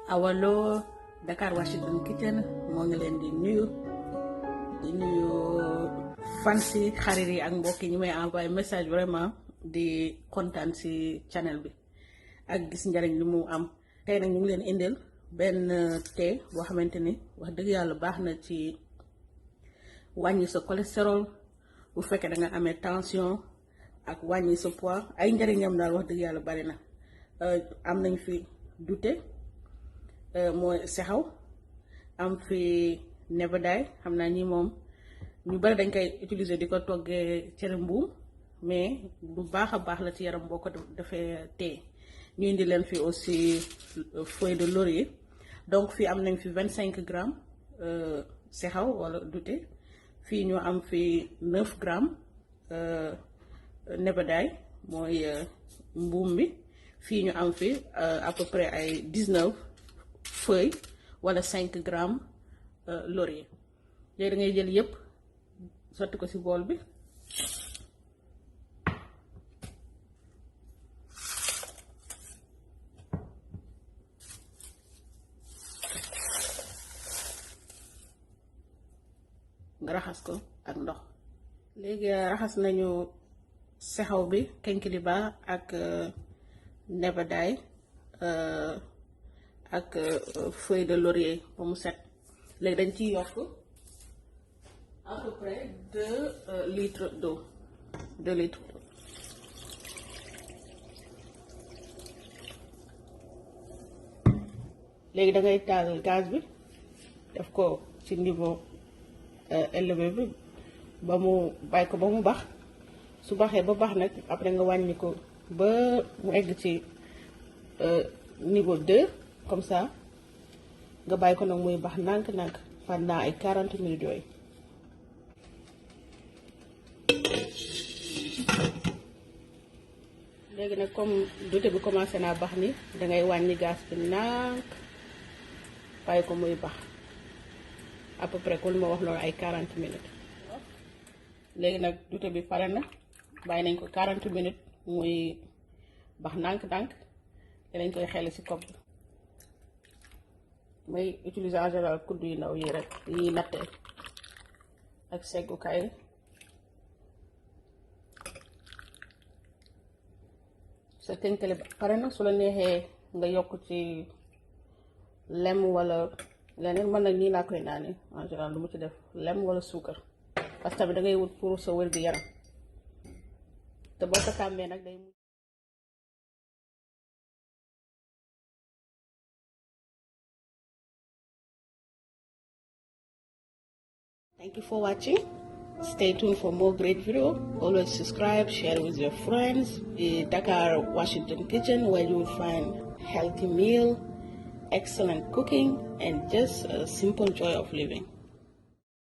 awalo Dakar Washington Kitchen moo ngi leen di nuyu fansi xarit yi ak mbokk yi ñu may envoyé message vraiment di kontaan si channel bi ak gis njariñ li mu am. tey nag ñu ngi leen indil benn thé boo xamante ni wax dëgg yàlla baax na ci wàññi sa cholestérol bu fekkee da nga amee tension ak wàññi sa poids ay njariñam daal wax dëgg yàlla bari na. am nañ fi dute mooy sexaw am fi nebeday xam naa ñi moom ñu bari dañ koy utiliser di ko toggee cere mbuum mais bu baax a baax la ci yaram boo ko defee tee. ñu indi leen fi aussi feuille de laurier donc fii am nañ fi 25 grammes sexaw wala dute fii ñu am fi 9 grammes nebeday mooy mbuum bi fii ñu am fi à peu près ay 19 feuilles wala 5 grammes laurier. léegi da ngay jël yépp sotti ko ci bool bi nga raxas ko ak ndox. léegi raxas nañu sexaw bi Kinkèliba ak nebeday ak feuille de laurier ba mu set. léegi dañ ciy yokk à peu près 2 litres d'eau 2 litres d'eau. léegi da ngay taal gaz bi def ko ci niveau élevé bi ba mu bàyyi ko ba mu bax su baxee ba bax nag après nga wàññi ko ba mu egg ci niveau 2 comme ça nga bàyyi ko nag muy bax ndànk-ndànk pendant ay 40 minutes yooyu. léegi nag comme dute bi commencé naa bax ni dangay wàññi gaz bi ndànk bàyyi ko muy bax à peu près kon ma wax loolu ay 40 minutes. léegi nag dute bi pare na bàyyi nañ ko 40 minutes muy bax ndànk-ndànk dinañ koy xel ci kopp bi. may utiliser en général kuddu yu ndaw yi rek yi nattee ak seggukaay. sa Kinkèliba pare na su la neexee nga yokk ci lem wala leneen. man nag nii laa koy naani en général lu mu ci def lem wala suukar parce que tamit da ngay wut pour sa wér gu yaram te boo ko tàmmee nag day. Thank you for watching. Stay tuned for more great video. Always subscribe, share with your friends. The Dakar Washington Kitchen, where you will find healthy meal, excellent cooking, and just a simple joy of living.